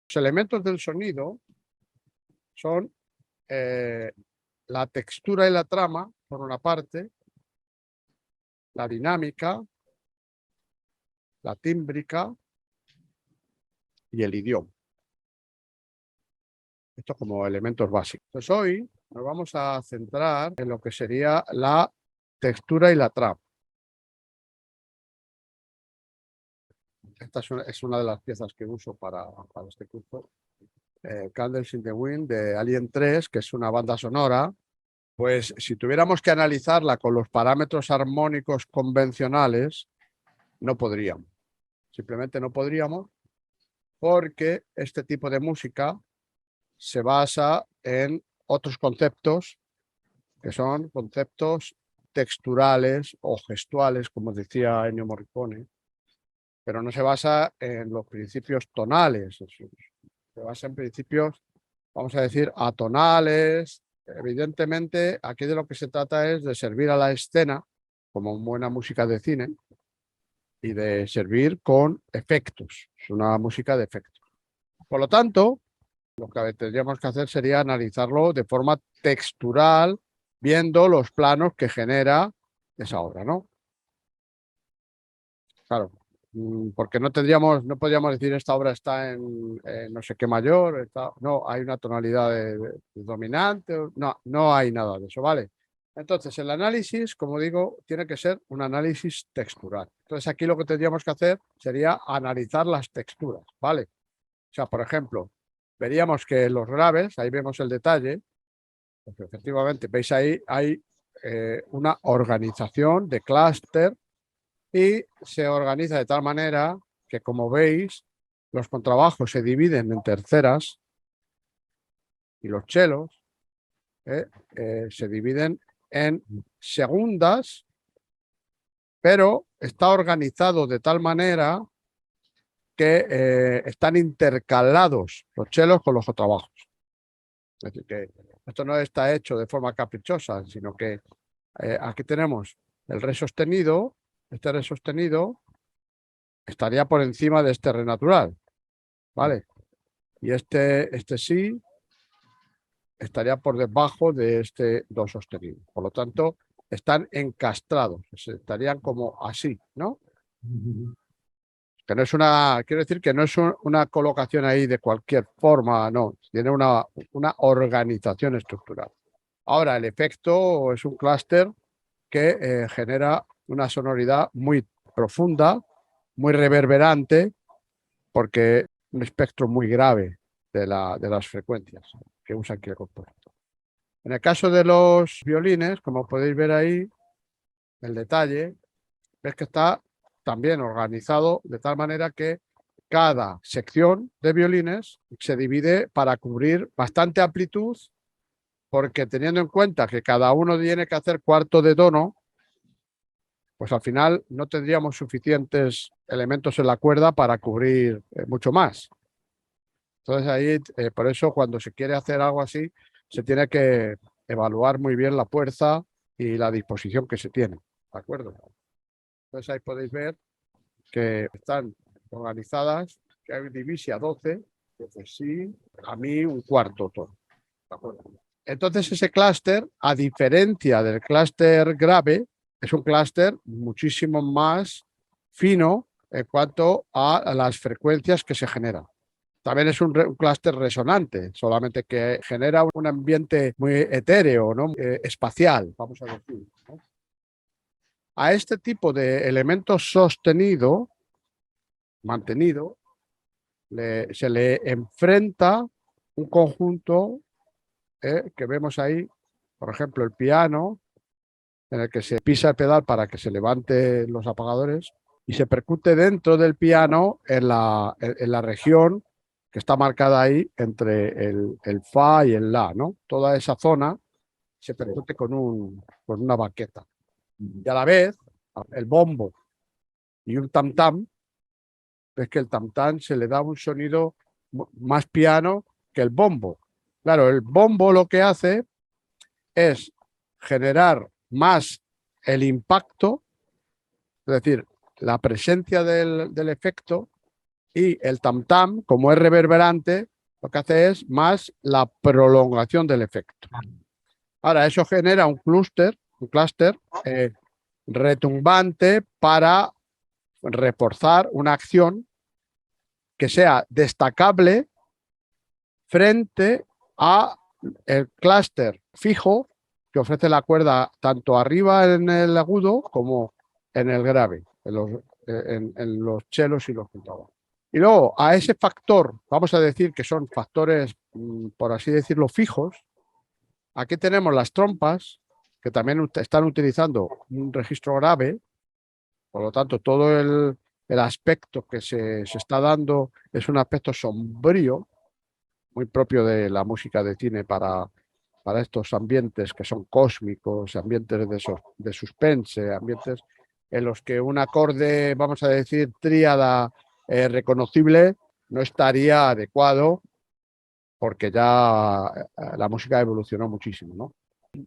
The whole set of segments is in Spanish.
Los elementos del sonido son la textura y la trama, por una parte, la dinámica, la tímbrica y el idioma. Esto como elementos básicos. Pues hoy nos vamos a centrar en lo que sería la textura y la trama. Esta es una de las piezas que uso para este curso. Candles in the Wind de Alien 3, que es una banda sonora. Pues si tuviéramos que analizarla con los parámetros armónicos convencionales, no podríamos. Simplemente no podríamos, porque este tipo de música se basa en otros conceptos que son conceptos texturales o gestuales, como decía Ennio Morricone, pero no se basa en los principios tonales, se basa en principios, vamos a decir, atonales. Evidentemente, aquí de lo que se trata es de servir a la escena, como buena música de cine, y de servir con efectos. Es una música de efectos. Por lo tanto, lo que tendríamos que hacer sería analizarlo de forma textural, viendo los planos que genera esa obra, ¿no? Claro, porque no podríamos decir esta obra está en no sé qué mayor, no, hay una tonalidad de dominante, no hay nada de eso, ¿vale? Entonces, el análisis, como digo, tiene que ser un análisis textural. Entonces, aquí lo que tendríamos que hacer sería analizar las texturas, ¿vale? O sea, por ejemplo, veríamos que los graves, ahí vemos el detalle, pues efectivamente, veis ahí, hay una organización de clúster y se organiza de tal manera que, como veis, los contrabajos se dividen en terceras y los chelos se dividen en segundas, pero está organizado de tal manera que están intercalados los chelos con los contrabajos. Es decir, que esto no está hecho de forma caprichosa, sino que aquí tenemos el re sostenido. Este re sostenido estaría por encima de este re natural, ¿vale? Y este sí estaría por debajo de este do sostenido. Por lo tanto, están encastrados, estarían como así, ¿no? Que no es quiero decir que no es una colocación ahí de cualquier forma, no, tiene una organización estructural. Ahora, el efecto es un clúster que genera una sonoridad muy profunda, muy reverberante, porque un espectro muy grave de las frecuencias que usa aquí el compositor. En el caso de los violines, como podéis ver ahí, el detalle es que está también organizado de tal manera que cada sección de violines se divide para cubrir bastante amplitud, porque teniendo en cuenta que cada uno tiene que hacer cuarto de tono, pues al final no tendríamos suficientes elementos en la cuerda para cubrir mucho más. Entonces ahí, por eso cuando se quiere hacer algo así, se tiene que evaluar muy bien la fuerza y la disposición que se tiene, ¿de acuerdo? Entonces ahí podéis ver que están organizadas, que hay divisia 12, entonces sí, a mí un cuarto tono, ¿de acuerdo? Entonces ese clúster, a diferencia del clúster grave, es un clúster muchísimo más fino en cuanto a las frecuencias que se generan. También es un clúster resonante, solamente que genera un ambiente muy etéreo, ¿no? Espacial, vamos a decir, ¿no? A este tipo de elemento sostenido, mantenido, se le enfrenta un conjunto que vemos ahí, por ejemplo, el piano, en el que se pisa el pedal para que se levanten los apagadores y se percute dentro del piano en la región que está marcada ahí entre el fa y el la, ¿no? Toda esa zona se percute con una baqueta. Y a la vez, el bombo y un tam-tam, es que el tam-tam se le da un sonido más piano que el bombo. Claro, el bombo lo que hace es generar más el impacto, es decir, la presencia del efecto Y el tam-tam, como es reverberante, lo que hace es más la prolongación del efecto. Ahora, eso genera un clúster retumbante para reforzar una acción que sea destacable frente a el clúster fijo que ofrece la cuerda tanto arriba en el agudo como en el grave, en los chelos y los contrabajos. Y luego a ese factor, vamos a decir que son factores, por así decirlo, fijos. Aquí tenemos las trompas, que también están utilizando un registro grave, por lo tanto todo el aspecto que se está dando es un aspecto sombrío, muy propio de la música de cine para estos ambientes que son cósmicos, ambientes de suspense, ambientes en los que un acorde, vamos a decir, tríada reconocible no estaría adecuado porque ya la música evolucionó muchísimo, ¿no?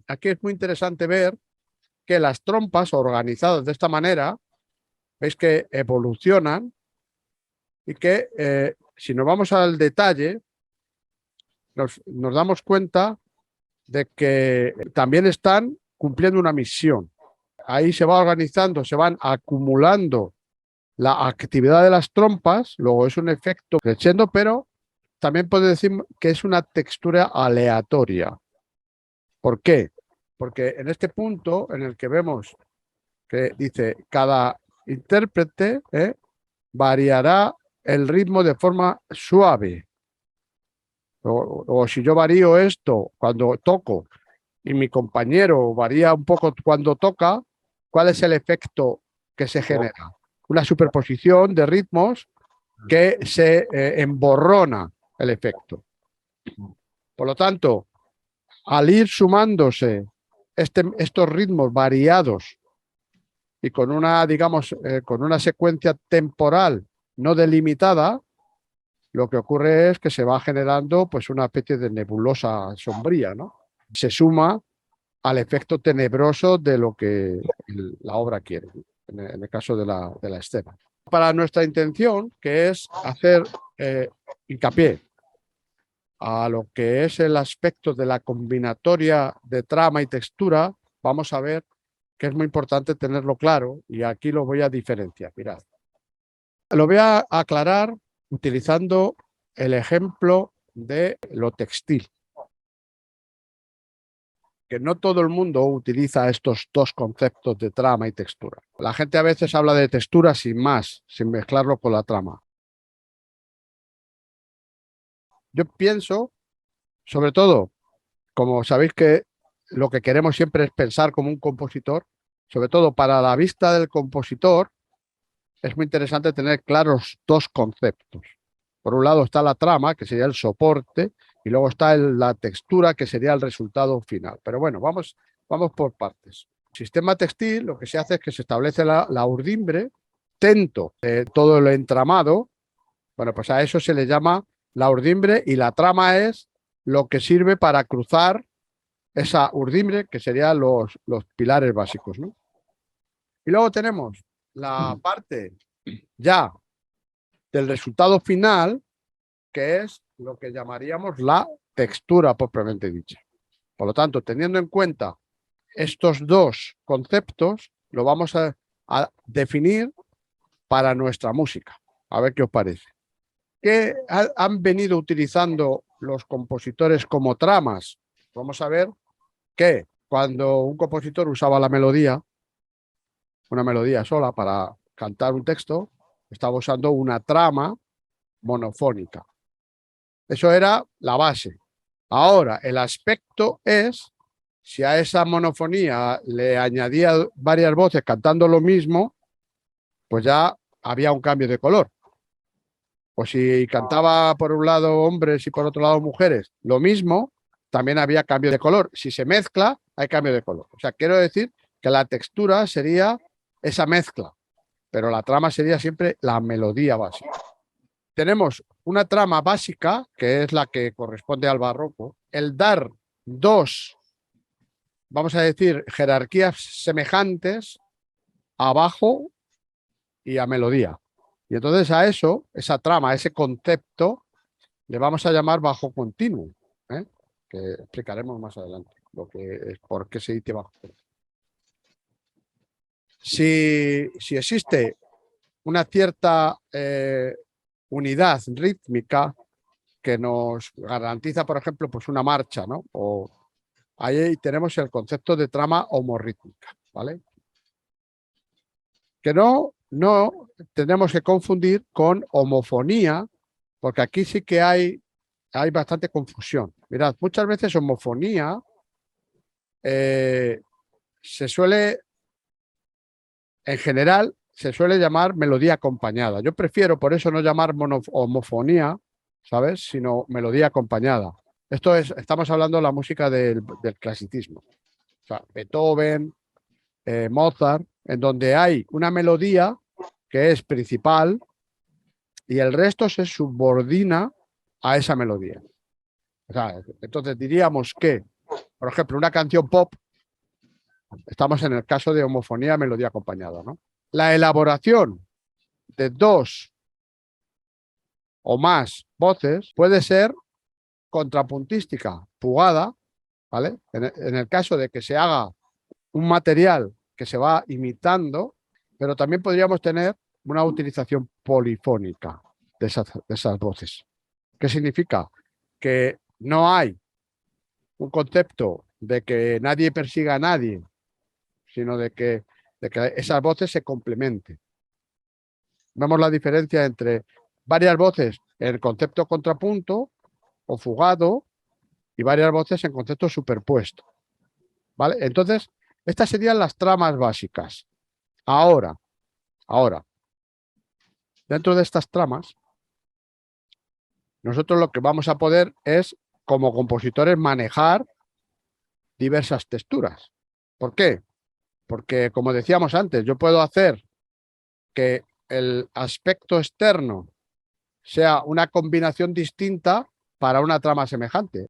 Aquí es muy interesante ver que las trompas organizadas de esta manera, veis que evolucionan y que si nos vamos al detalle, nos damos cuenta de que también están cumpliendo una misión. Ahí se va organizando, se van acumulando la actividad de las trompas, luego es un efecto creciendo, pero también puede decir que es una textura aleatoria. ¿Por qué? Porque en este punto en el que vemos que dice cada intérprete variará el ritmo de forma suave. O si yo varío esto cuando toco y mi compañero varía un poco cuando toca, ¿cuál es el efecto que se genera? Una superposición de ritmos que se emborrona el efecto. Por lo tanto, al ir sumándose estos ritmos variados y con una, digamos, con una secuencia temporal no delimitada, lo que ocurre es que se va generando pues una especie de nebulosa sombría, ¿no? Se suma al efecto tenebroso de lo que la obra quiere, en el caso de la escena. Para nuestra intención, que es hacer hincapié a lo que es el aspecto de la combinatoria de trama y textura, vamos a ver que es muy importante tenerlo claro y aquí lo voy a diferenciar. Mirad, lo voy a aclarar utilizando el ejemplo de lo textil, que no todo el mundo utiliza estos dos conceptos de trama y textura. La gente a veces habla de textura sin más, sin mezclarlo con la trama. Yo pienso, sobre todo, como sabéis que lo que queremos siempre es pensar como un compositor, sobre todo para la vista del compositor, es muy interesante tener claros dos conceptos. Por un lado está la trama, que sería el soporte, y luego está la textura, que sería el resultado final. Pero bueno, vamos por partes. Sistema textil, lo que se hace es que se establece la urdimbre, tento de todo el entramado. Bueno, pues a eso se le llama la urdimbre y la trama es lo que sirve para cruzar esa urdimbre, que serían los pilares básicos, ¿no? Y luego tenemos la parte ya del resultado final, que es lo que llamaríamos la textura propiamente dicha. Por lo tanto, teniendo en cuenta estos dos conceptos, lo vamos a definir para nuestra música. A ver qué os parece. ¿Qué han venido utilizando los compositores como tramas? Vamos a ver que cuando un compositor usaba la melodía, una melodía sola para cantar un texto, estaba usando una trama monofónica. Eso era la base. Ahora, el aspecto es si a esa monofonía le añadía varias voces cantando lo mismo, pues ya había un cambio de color. O si cantaba por un lado hombres y por otro lado mujeres, lo mismo, también había cambio de color. Si se mezcla, hay cambio de color. O sea, quiero decir que la textura sería esa mezcla, pero la trama sería siempre la melodía básica. Tenemos una trama básica, que es la que corresponde al barroco, el dar dos, vamos a decir, jerarquías semejantes a bajo y a melodía. Y entonces a eso, esa trama, ese concepto, le vamos a llamar bajo continuo, ¿eh? Que explicaremos más adelante lo que es, por qué se dice bajo continuo. Si existe una cierta unidad rítmica que nos garantiza, por ejemplo, pues una marcha, ¿no? O ahí tenemos el concepto de trama homorrítmica, ¿vale? Que no tenemos que confundir con homofonía, porque aquí sí que hay bastante confusión. Mirad, muchas veces homofonía se suele, en general, se suele llamar melodía acompañada. Yo prefiero, por eso no llamar homofonía, ¿sabes? Sino melodía acompañada. Esto es, estamos hablando de la música del clasicismo. O sea, Beethoven, Mozart, en donde hay una melodía que es principal y el resto se subordina a esa melodía. O sea, entonces diríamos que, por ejemplo, una canción pop, estamos en el caso de homofonía, melodía acompañada, ¿no? La elaboración de dos o más voces puede ser contrapuntística, fugada, ¿vale? En el caso de que se haga un material que se va imitando, pero también podríamos tener una utilización polifónica de esas voces. ¿Qué significa? Que no hay un concepto de que nadie persiga a nadie, sino de que esas voces se complementen. Vemos la diferencia entre varias voces en el concepto contrapunto o fugado y varias voces en concepto superpuesto. ¿Vale? Entonces, estas serían las tramas básicas. Ahora, dentro de estas tramas, nosotros lo que vamos a poder es, como compositores, manejar diversas texturas. ¿Por qué? Porque, como decíamos antes, yo puedo hacer que el aspecto externo sea una combinación distinta para una trama semejante.